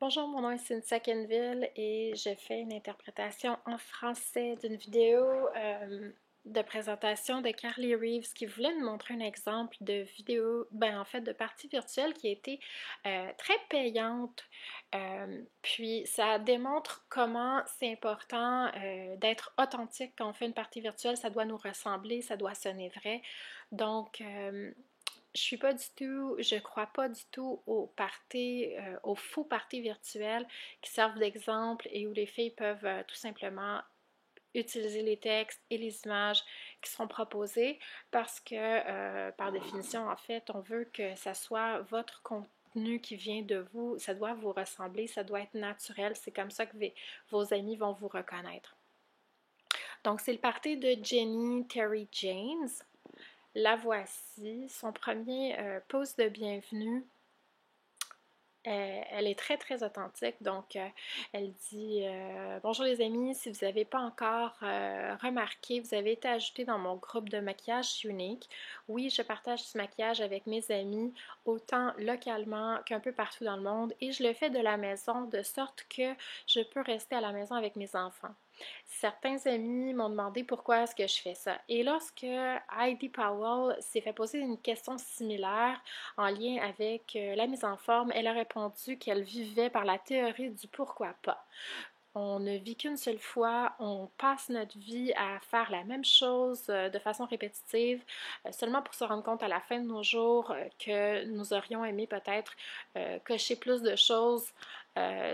Bonjour, mon nom est Cynthia Kenville et je fais une interprétation en français d'une vidéo de présentation de Carly Reeves qui voulait nous montrer un exemple de vidéo, en fait de partie virtuelle qui a été très payante. Puis ça démontre comment c'est important d'être authentique quand on fait une partie virtuelle, ça doit nous ressembler, ça doit sonner vrai. Donc, je crois pas du tout aux faux parties virtuels qui servent d'exemple et où les filles peuvent tout simplement utiliser les textes et les images qui seront proposées parce que, par définition, en fait, on veut que ça soit votre contenu qui vient de vous, ça doit vous ressembler, ça doit être naturel, c'est comme ça que vos amis vont vous reconnaître. Donc, c'est le party de Jenny Terry James. La voici, son premier post de bienvenue. Elle est très très authentique, donc elle dit bonjour les amis, si vous n'avez pas encore remarqué, vous avez été ajouté dans mon groupe de maquillage unique. Oui, je partage ce maquillage avec mes amis, autant localement qu'un peu partout dans le monde, et je le fais de la maison de sorte que je peux rester à la maison avec mes enfants. Certains amis m'ont demandé pourquoi est-ce que je fais ça. Et lorsque Heidi Powell s'est fait poser une question similaire en lien avec la mise en forme, elle a répondu qu'elle vivait par la théorie du pourquoi pas. On ne vit qu'une seule fois, on passe notre vie à faire la même chose de façon répétitive, seulement pour se rendre compte à la fin de nos jours que nous aurions aimé peut-être cocher plus de choses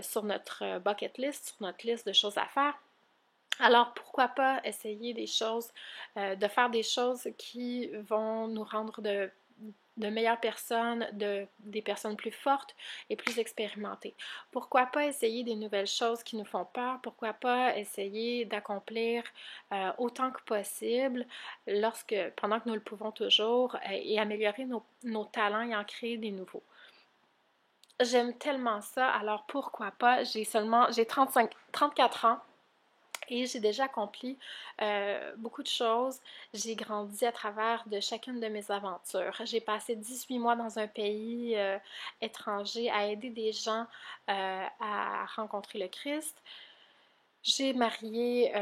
sur notre bucket list, sur notre liste de choses à faire. Alors, pourquoi pas essayer de faire des choses qui vont nous rendre de meilleures personnes, des personnes plus fortes et plus expérimentées. Pourquoi pas essayer des nouvelles choses qui nous font peur? Pourquoi pas essayer d'accomplir autant que possible pendant que nous le pouvons toujours et améliorer nos talents et en créer des nouveaux. J'aime tellement ça, alors pourquoi pas? J'ai 34 ans. Et j'ai déjà accompli beaucoup de choses. J'ai grandi à travers de chacune de mes aventures. J'ai passé 18 mois dans un pays étranger à aider des gens à rencontrer le Christ. J'ai marié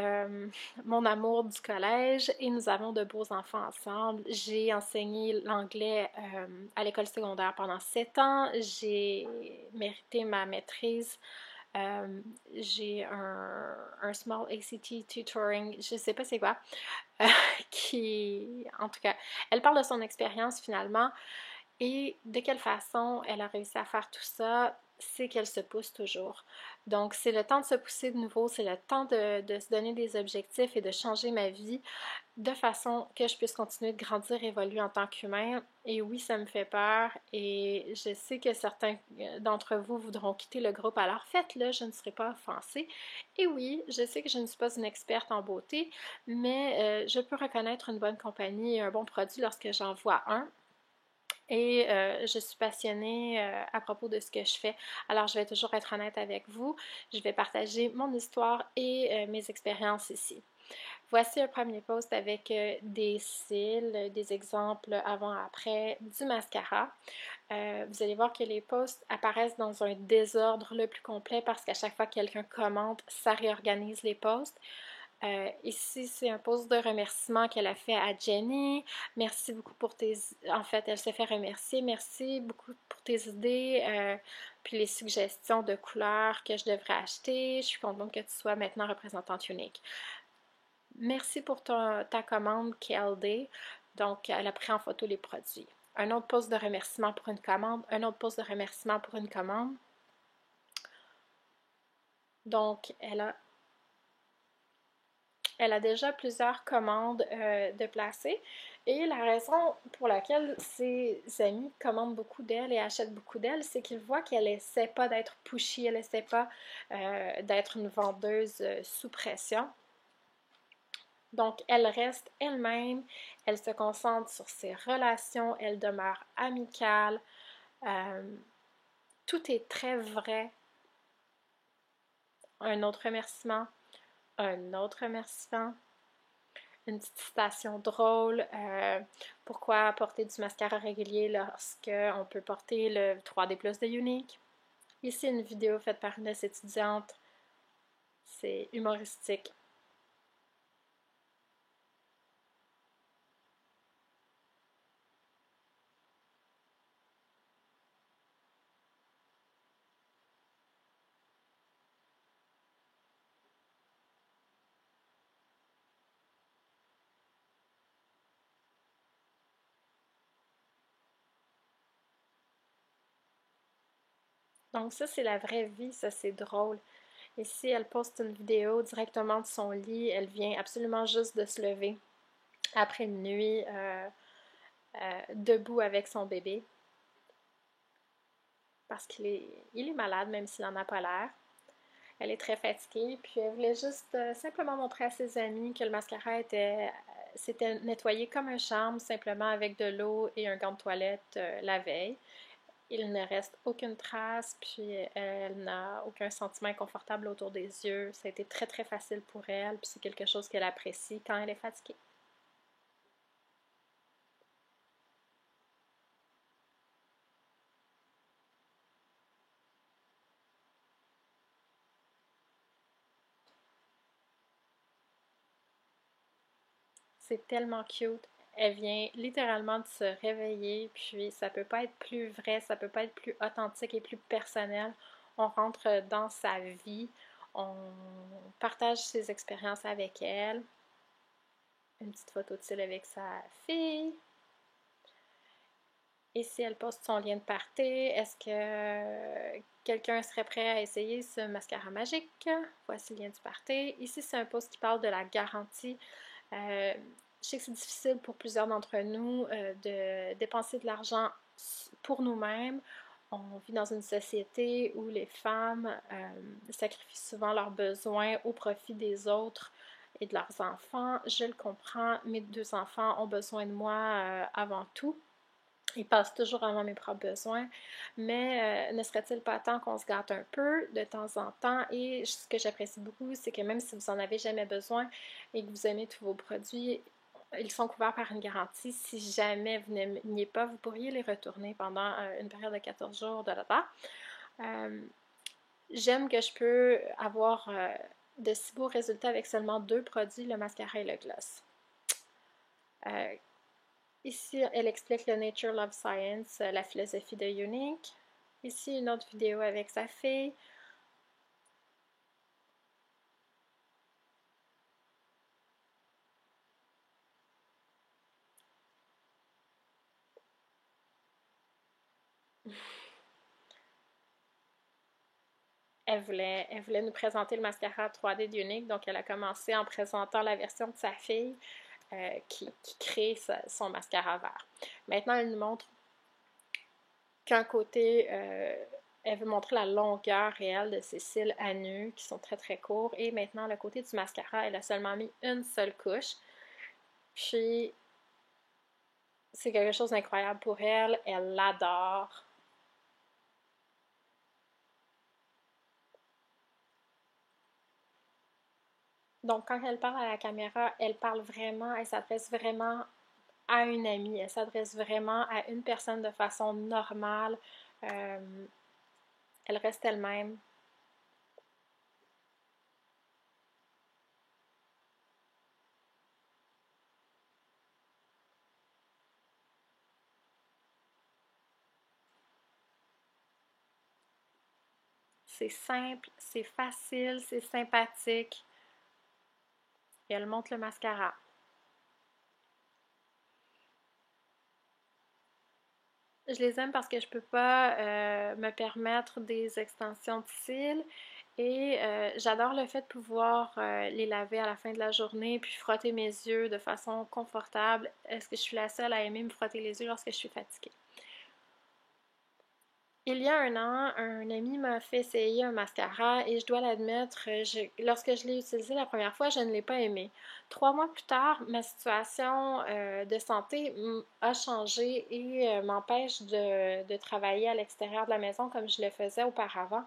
mon amour du collège et nous avons de beaux enfants ensemble. J'ai enseigné l'anglais à l'école secondaire pendant 7 ans. J'ai mérité ma maîtrise. J'ai un Small ACT Tutoring, je sais pas c'est quoi, en tout cas, elle parle de son expérience finalement et de quelle façon elle a réussi à faire tout ça, c'est qu'elle se pousse toujours. Donc, c'est le temps de se pousser de nouveau, c'est le temps de se donner des objectifs et de changer ma vie de façon que je puisse continuer de grandir et évoluer en tant qu'humain. Et oui, ça me fait peur et je sais que certains d'entre vous voudront quitter le groupe. Alors faites-le, je ne serai pas offensée. Et oui, je sais que je ne suis pas une experte en beauté, mais je peux reconnaître une bonne compagnie et un bon produit lorsque j'en vois un. Et je suis passionnée à propos de ce que je fais. Alors, je vais toujours être honnête avec vous. Je vais partager mon histoire et mes expériences ici. Voici un premier post avec des cils, des exemples avant-après, du mascara. Vous allez voir que les posts apparaissent dans un désordre le plus complet parce qu'à chaque fois que quelqu'un commente, ça réorganise les posts. Ici, c'est un post de remerciement qu'elle a fait à Jenny. Merci beaucoup pour tes... En fait, elle s'est fait remercier. Merci beaucoup pour tes idées, puis les suggestions de couleurs que je devrais acheter. Je suis contente que tu sois maintenant représentante unique. Merci pour ta commande KLD. Donc, elle a pris en photo les produits. Un autre post de remerciement pour une commande. Un autre post de remerciement pour une commande. Donc, elle a déjà plusieurs commandes de placer et la raison pour laquelle ses amis commandent beaucoup d'elle et achètent beaucoup d'elle, c'est qu'ils voient qu'elle essaie pas d'être pushy, elle essaie pas d'être une vendeuse sous pression. Donc, elle reste elle-même, elle se concentre sur ses relations, elle demeure amicale. Tout est très vrai. Un autre remerciement, un autre remerciement. Une petite citation drôle. Pourquoi porter du mascara régulier lorsqu'on peut porter le 3D Plus de Unique? Ici, une vidéo faite par une de ses étudiantes. C'est humoristique. Donc ça, c'est la vraie vie, ça c'est drôle. Ici, elle poste une vidéo directement de son lit. Elle vient absolument juste de se lever après une nuit debout avec son bébé parce il est malade, même s'il n'en a pas l'air. Elle est très fatiguée, puis elle voulait juste simplement montrer à ses amis que le mascara s'était nettoyé comme un charme, simplement avec de l'eau et un gant de toilette la veille. Il ne reste aucune trace, puis elle n'a aucun sentiment inconfortable autour des yeux. Ça a été très très facile pour elle, puis c'est quelque chose qu'elle apprécie quand elle est fatiguée. C'est tellement cute. Elle vient littéralement de se réveiller, puis ça peut pas être plus vrai, ça peut pas être plus authentique et plus personnel. On rentre dans sa vie, on partage ses expériences avec elle. Une petite photo de style avec sa fille. Et si elle poste son lien de party, est-ce que quelqu'un serait prêt à essayer ce mascara magique? Voici le lien du party. Ici, c'est un post qui parle de la garantie. Je sais que c'est difficile pour plusieurs d'entre nous de dépenser de l'argent pour nous-mêmes. On vit dans une société où les femmes sacrifient souvent leurs besoins au profit des autres et de leurs enfants. Je le comprends, mes deux enfants ont besoin de moi avant tout. Ils passent toujours avant mes propres besoins, mais ne serait-il pas temps qu'on se gâte un peu de temps en temps? Et ce que j'apprécie beaucoup, c'est que même si vous n'en avez jamais besoin et que vous aimez tous vos produits, ils sont couverts par une garantie. Si jamais vous n'aimiez pas, vous pourriez les retourner pendant une période de 14 jours de là-bas. J'aime que je peux avoir de si beaux résultats avec seulement deux produits, le mascara et le gloss. Ici, elle explique le Nature Love Science, la philosophie de Unique. Ici, une autre vidéo avec sa fille. Elle voulait nous présenter le mascara 3D d'Unique, donc elle a commencé en présentant la version de sa fille qui crée son mascara vert. Maintenant, elle nous montre qu'un côté, elle veut montrer la longueur réelle de ses cils à nu, qui sont très très courts, et maintenant, le côté du mascara, elle a seulement mis une seule couche, puis c'est quelque chose d'incroyable pour elle, elle l'adore. Donc, quand elle parle à la caméra, elle parle vraiment, elle s'adresse vraiment à une amie, elle s'adresse vraiment à une personne de façon normale. Euh, Elle reste elle-même. C'est simple, c'est facile, c'est sympathique. Et elle montre le mascara. Je les aime parce que je peux pas me permettre des extensions de cils et j'adore le fait de pouvoir les laver à la fin de la journée puis frotter mes yeux de façon confortable. Est-ce que je suis la seule à aimer me frotter les yeux lorsque je suis fatiguée? Il y a un an, un ami m'a fait essayer un mascara et je dois l'admettre, lorsque je l'ai utilisé la première fois, je ne l'ai pas aimé. 3 mois plus tard, ma situation de santé a changé et m'empêche de travailler à l'extérieur de la maison comme je le faisais auparavant.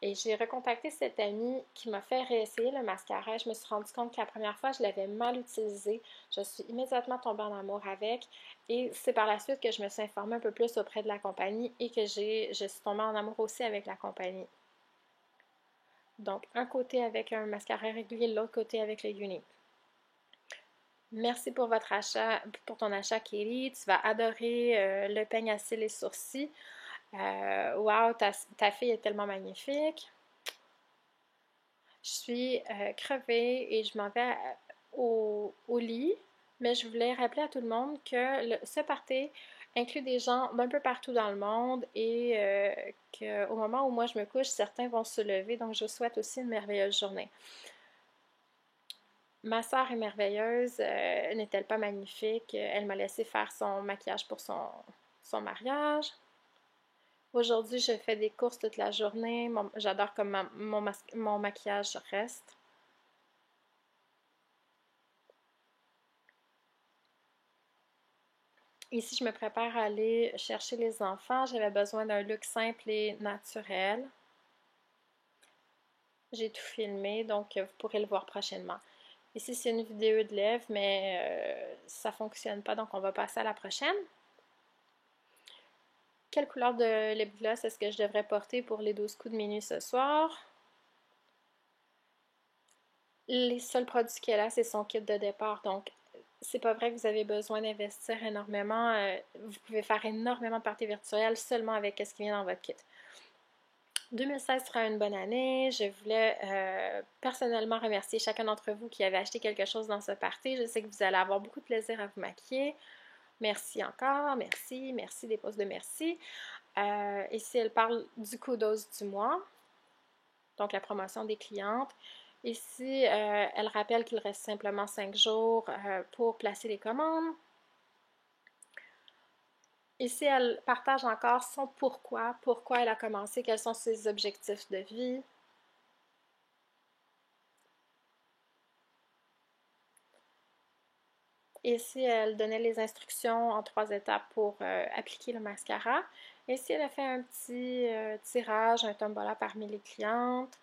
Et j'ai recontacté cette amie qui m'a fait réessayer le mascara. Je me suis rendu compte que la première fois, je l'avais mal utilisé. Je suis immédiatement tombée en amour avec. Et c'est par la suite que je me suis informée un peu plus auprès de la compagnie et que je suis tombée en amour aussi avec la compagnie. Donc, un côté avec un mascara régulier, l'autre côté avec le Unique. Merci pour votre achat, pour ton achat, Katie. Tu vas adorer le peigne à cils et sourcils. Wow, ta fille est tellement magnifique. Je suis crevée et je m'en vais au lit, mais je voulais rappeler à tout le monde que ce party inclut des gens d'un peu partout dans le monde et qu'au moment où moi je me couche, certains vont se lever, donc je vous souhaite aussi une merveilleuse journée. Ma sœur est merveilleuse, n'est-elle pas magnifique? Elle m'a laissé faire son maquillage pour son mariage. Aujourd'hui, je fais des courses toute la journée. J'adore comme mon maquillage reste. Ici, je me prépare à aller chercher les enfants. J'avais besoin d'un look simple et naturel. J'ai tout filmé, donc vous pourrez le voir prochainement. Ici, c'est une vidéo de lèvres, mais ça ne fonctionne pas, donc on va passer à la prochaine. Quelle couleur de lip gloss est-ce que je devrais porter pour les 12 coups de minuit ce soir? Les seuls produits qu'elle a, c'est son kit de départ, donc c'est pas vrai que vous avez besoin d'investir énormément. Vous pouvez faire énormément de parties virtuelles seulement avec ce qui vient dans votre kit. 2016 sera une bonne année. Je voulais personnellement remercier chacun d'entre vous qui avait acheté quelque chose dans ce party. Je sais que vous allez avoir beaucoup de plaisir à vous maquiller. Merci encore, merci, merci, des pouces de merci. Ici, elle parle du kudos du mois, donc la promotion des clientes. Ici, elle rappelle qu'il reste simplement 5 jours pour placer les commandes. Ici, elle partage encore son pourquoi elle a commencé, quels sont ses objectifs de vie. Ici, elle donnait les instructions en 3 étapes pour appliquer le mascara. Ici, elle a fait un petit tirage, un tombola parmi les clientes.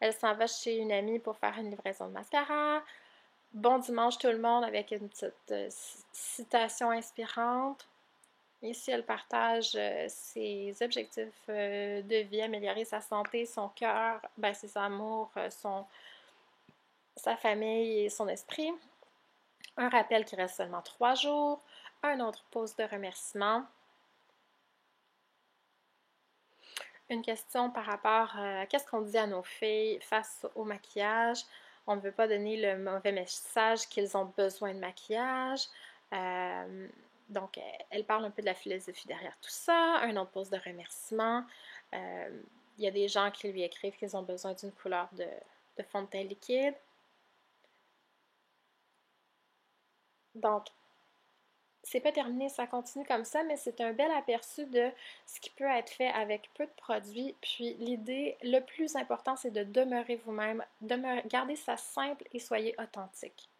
Elle s'en va chez une amie pour faire une livraison de mascara. Bon dimanche tout le monde avec une petite citation inspirante. Ici, elle partage ses objectifs de vie, améliorer sa santé, son cœur, ses amours, sa famille et son esprit. Un rappel qu'il reste seulement 3 jours. Un autre pause de remerciement. Une question par rapport à qu'est-ce qu'on dit à nos filles face au maquillage. On ne veut pas donner le mauvais message qu'ils ont besoin de maquillage. Donc, elle parle un peu de la philosophie derrière tout ça. Un autre pause de remerciement. Il y a des gens qui lui écrivent qu'ils ont besoin d'une couleur de fond de teint liquide. Donc, c'est pas terminé, ça continue comme ça, mais c'est un bel aperçu de ce qui peut être fait avec peu de produits. Puis l'idée, le plus important, c'est de demeurer vous-même, garder ça simple et soyez authentique.